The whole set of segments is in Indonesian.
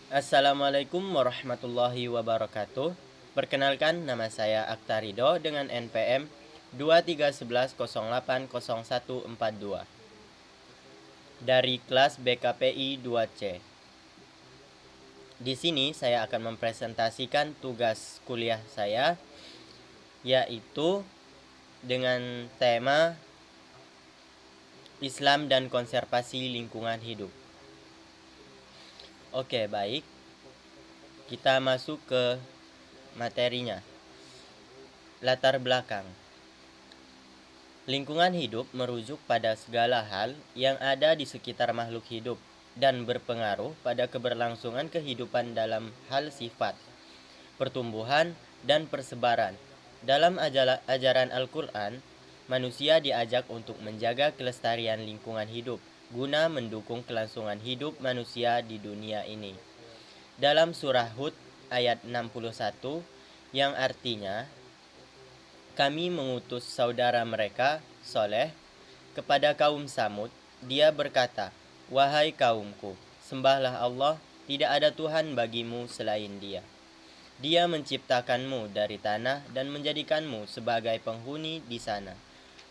Assalamualaikum warahmatullahi wabarakatuh. Perkenalkan, nama saya Aktarido dengan NPM 2311080142 dari kelas BKPI 2C. Di sini saya akan mempresentasikan tugas kuliah saya, yaitu dengan tema Islam dan konservasi lingkungan hidup. Oke, baik. Kita masuk ke materinya. Latar belakang. Lingkungan hidup merujuk pada segala hal yang ada di sekitar makhluk hidup dan berpengaruh pada keberlangsungan kehidupan dalam hal sifat, pertumbuhan, dan persebaran. Dalam ajaran Al-Quran, manusia diajak untuk menjaga kelestarian lingkungan hidup guna mendukung kelangsungan hidup manusia di dunia ini. Dalam surah Hud ayat 61 yang artinya, kami mengutus saudara mereka, Soleh, kepada kaum Samud. Dia berkata, "Wahai kaumku, sembahlah Allah, tidak ada Tuhan bagimu selain Dia. Dia menciptakanmu dari tanah dan menjadikanmu sebagai penghuni di sana.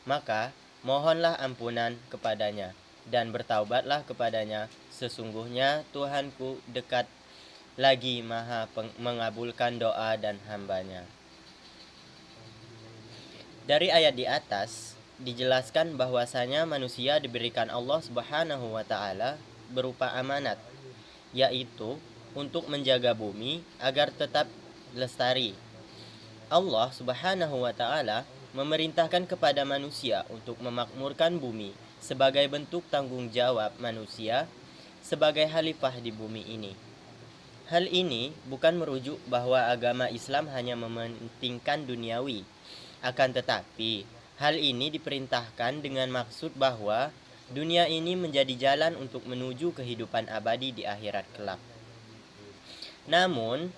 Maka, mohonlah ampunan kepadanya dan bertaubatlah kepadanya. Sesungguhnya Tuhanku dekat lagi maha mengabulkan doa dan hambanya." Dari ayat di atas dijelaskan bahwasanya manusia diberikan Allah Subhanahu wa taala berupa amanat, yaitu untuk menjaga bumi agar tetap lestari. Allah Subhanahu wa taala memerintahkan kepada manusia untuk memakmurkan bumi sebagai bentuk tanggung jawab manusia sebagai khalifah di bumi ini. Hal ini bukan merujuk bahwa agama Islam hanya mementingkan duniawi. Akan tetapi, hal ini diperintahkan dengan maksud bahwa dunia ini menjadi jalan untuk menuju kehidupan abadi di akhirat kelak. Namun,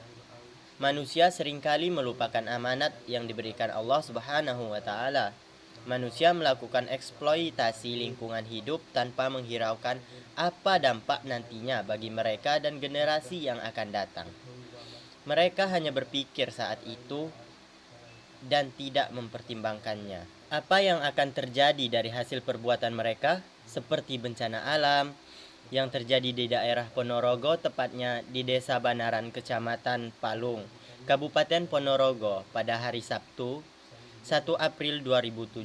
manusia seringkali melupakan amanat yang diberikan Allah Subhanahu wa taala. Manusia melakukan eksploitasi lingkungan hidup tanpa menghiraukan apa dampak nantinya bagi mereka dan generasi yang akan datang. Mereka hanya berpikir saat itu dan tidak mempertimbangkannya. Apa yang akan terjadi dari hasil perbuatan mereka, seperti bencana alam yang terjadi di daerah Ponorogo, tepatnya di Desa Banaran, Kecamatan Palung, Kabupaten Ponorogo pada hari Sabtu, 1 April 2017.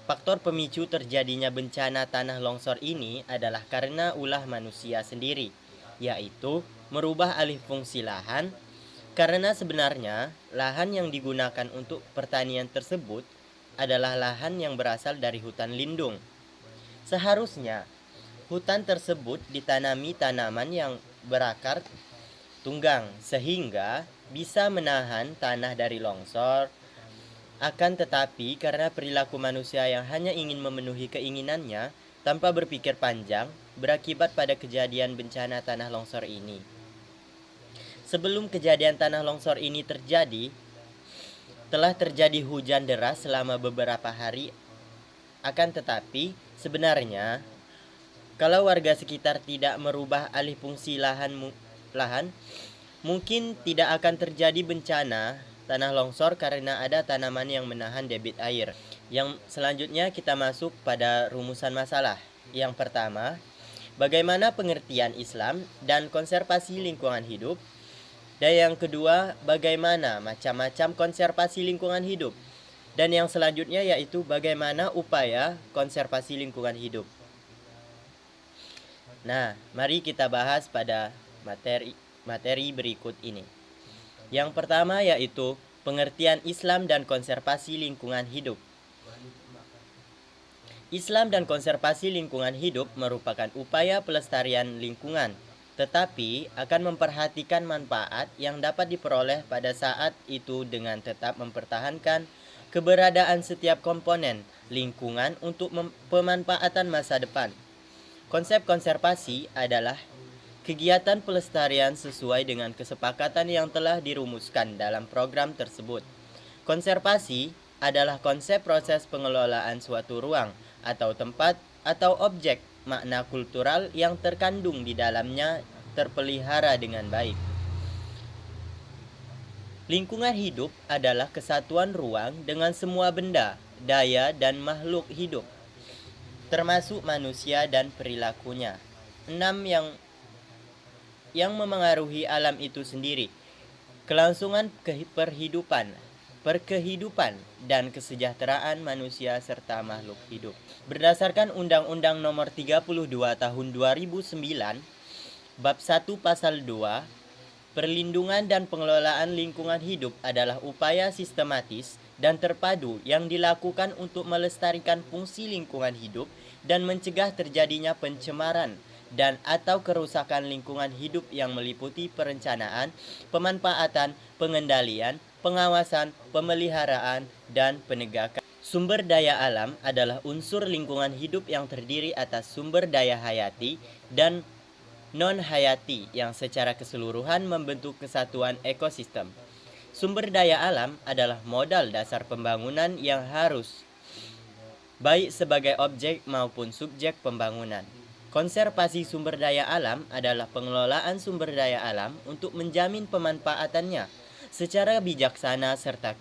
Faktor pemicu terjadinya bencana tanah longsor ini adalah karena ulah manusia sendiri, yaitu merubah alih fungsi lahan. Karena sebenarnya lahan yang digunakan untuk pertanian tersebut adalah lahan yang berasal dari hutan lindung. Seharusnya hutan tersebut ditanami tanaman yang berakar tunggang sehingga bisa menahan tanah dari longsor. Akan tetapi karena perilaku manusia yang hanya ingin memenuhi keinginannya tanpa berpikir panjang, berakibat pada kejadian bencana tanah longsor ini. Sebelum kejadian tanah longsor ini terjadi, telah terjadi hujan deras selama beberapa hari. Akan tetapi, sebenarnya kalau warga sekitar tidak merubah alih fungsi lahan, mungkin tidak akan terjadi bencana tanah longsor karena ada tanaman yang menahan debit air. Yang selanjutnya kita masuk pada rumusan masalah. Yang pertama, bagaimana pengertian Islam dan konservasi lingkungan hidup? Dan yang kedua, bagaimana macam-macam konservasi lingkungan hidup. Dan yang selanjutnya yaitu bagaimana upaya konservasi lingkungan hidup. Nah, mari kita bahas pada materi berikut ini. Yang pertama yaitu pengertian Islam dan konservasi lingkungan hidup. Islam dan konservasi lingkungan hidup merupakan upaya pelestarian lingkungan, tetapi akan memperhatikan manfaat yang dapat diperoleh pada saat itu dengan tetap mempertahankan keberadaan setiap komponen lingkungan untuk pemanfaatan masa depan. Konsep konservasi adalah kegiatan pelestarian sesuai dengan kesepakatan yang telah dirumuskan dalam program tersebut. Konservasi adalah konsep proses pengelolaan suatu ruang atau tempat atau objek makna kultural yang terkandung di dalamnya terpelihara dengan baik. Lingkungan hidup adalah kesatuan ruang dengan semua benda, daya, dan makhluk hidup, termasuk manusia dan perilakunya. 6. Yang memengaruhi alam itu sendiri: kelangsungan perkehidupan, dan kesejahteraan manusia serta makhluk hidup. Berdasarkan Undang-Undang Nomor 32 Tahun 2009, Bab 1 Pasal 2, perlindungan dan pengelolaan lingkungan hidup adalah upaya sistematis dan terpadu yang dilakukan untuk melestarikan fungsi lingkungan hidup dan mencegah terjadinya pencemaran dan atau kerusakan lingkungan hidup yang meliputi perencanaan, pemanfaatan, pengendalian, pengawasan, pemeliharaan, dan penegakan. Sumber daya alam adalah unsur lingkungan hidup yang terdiri atas sumber daya hayati dan non-hayati yang secara keseluruhan membentuk kesatuan ekosistem. Sumber daya alam adalah modal dasar pembangunan yang harus baik sebagai objek maupun subjek pembangunan. Konservasi sumber daya alam adalah pengelolaan sumber daya alam untuk menjamin pemanfaatannya secara bijaksana serta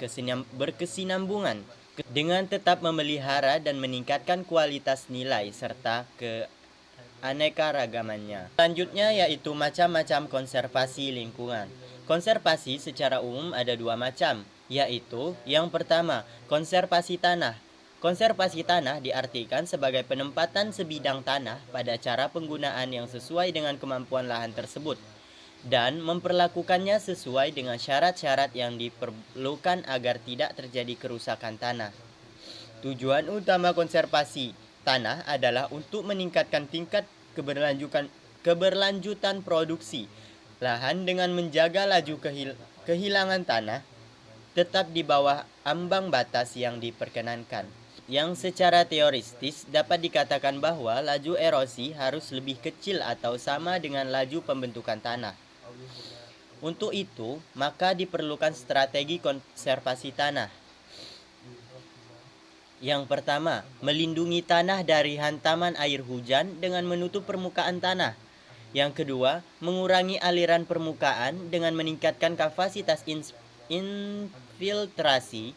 berkesinambungan dengan tetap memelihara dan meningkatkan kualitas nilai serta keanekaragamannya. Selanjutnya yaitu macam-macam konservasi lingkungan. Konservasi secara umum ada dua macam, yaitu yang pertama, konservasi tanah. Konservasi tanah diartikan sebagai penempatan sebidang tanah pada cara penggunaan yang sesuai dengan kemampuan lahan tersebut dan memperlakukannya sesuai dengan syarat-syarat yang diperlukan agar tidak terjadi kerusakan tanah. Tujuan utama konservasi tanah adalah untuk meningkatkan tingkat keberlanjutan produksi lahan dengan menjaga laju kehilangan tanah tetap di bawah ambang batas yang diperkenankan. Yang secara teoristis dapat dikatakan bahwa laju erosi harus lebih kecil atau sama dengan laju pembentukan tanah. Untuk itu, maka diperlukan strategi konservasi tanah. Yang pertama, melindungi tanah dari hantaman air hujan dengan menutup permukaan tanah. Yang kedua, mengurangi aliran permukaan dengan meningkatkan kapasitas infiltrasi.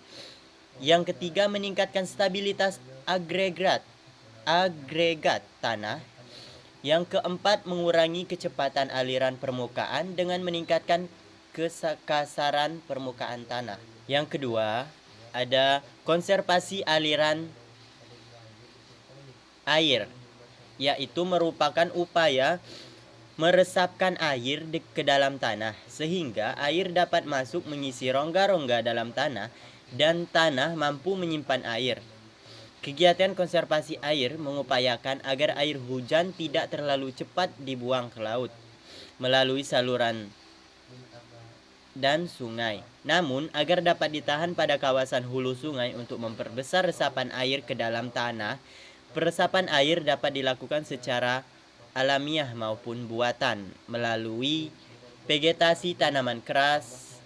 Yang ketiga, meningkatkan stabilitas agregat tanah. Yang keempat, mengurangi kecepatan aliran permukaan dengan meningkatkan kekasaran permukaan tanah. Yang kedua, ada konservasi aliran air, yaitu merupakan upaya meresapkan air ke dalam tanah sehingga air dapat masuk mengisi rongga-rongga dalam tanah dan tanah mampu menyimpan air. Kegiatan konservasi air mengupayakan agar air hujan tidak terlalu cepat dibuang ke laut melalui saluran dan sungai. Namun, agar dapat ditahan pada kawasan hulu sungai untuk memperbesar resapan air ke dalam tanah, peresapan air dapat dilakukan secara alamiah maupun buatan melalui vegetasi tanaman keras,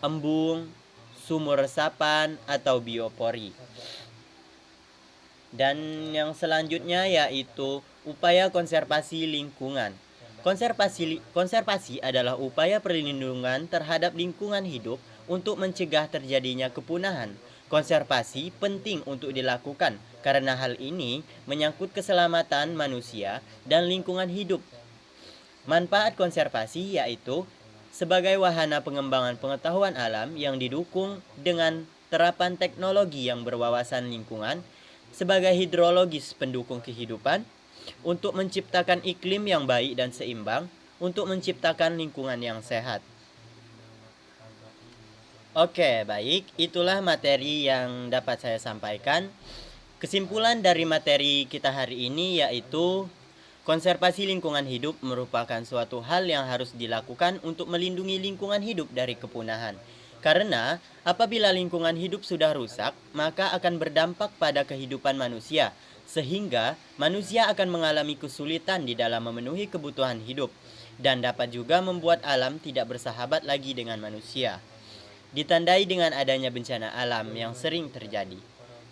embung, sumur resapan, atau biopori. Dan yang selanjutnya yaitu upaya konservasi lingkungan. Konservasi adalah upaya perlindungan terhadap lingkungan hidup untuk mencegah terjadinya kepunahan. Konservasi penting untuk dilakukan karena hal ini menyangkut keselamatan manusia dan lingkungan hidup. Manfaat konservasi yaitu sebagai wahana pengembangan pengetahuan alam yang didukung dengan terapan teknologi yang berwawasan lingkungan, sebagai hidrologis pendukung kehidupan, untuk menciptakan iklim yang baik dan seimbang, untuk menciptakan lingkungan yang sehat. Oke, baik, itulah materi yang dapat saya sampaikan. Kesimpulan dari materi kita hari ini yaitu konservasi lingkungan hidup merupakan suatu hal yang harus dilakukan untuk melindungi lingkungan hidup dari kepunahan. Karena apabila lingkungan hidup sudah rusak, maka akan berdampak pada kehidupan manusia, sehingga manusia akan mengalami kesulitan di dalam memenuhi kebutuhan hidup, dan dapat juga membuat alam tidak bersahabat lagi dengan manusia. Ditandai dengan adanya bencana alam yang sering terjadi.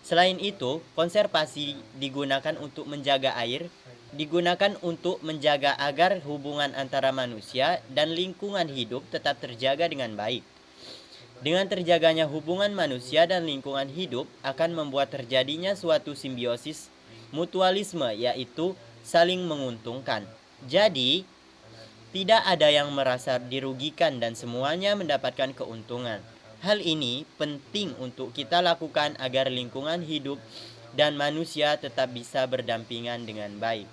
Selain itu, konservasi digunakan untuk menjaga air, digunakan untuk menjaga agar hubungan antara manusia dan lingkungan hidup tetap terjaga dengan baik. Dengan terjaganya hubungan manusia dan lingkungan hidup akan membuat terjadinya suatu simbiosis mutualisme, yaitu saling menguntungkan. Jadi, tidak ada yang merasa dirugikan dan semuanya mendapatkan keuntungan. Hal ini penting untuk kita lakukan agar lingkungan hidup dan manusia tetap bisa berdampingan dengan baik.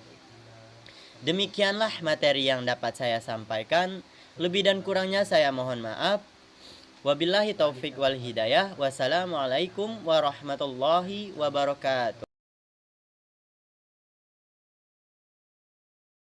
Demikianlah materi yang dapat saya sampaikan. Lebih dan kurangnya saya mohon maaf. Wabillahi taufik wal hidayah. Wassalamualaikum warahmatullahi wabarakatuh.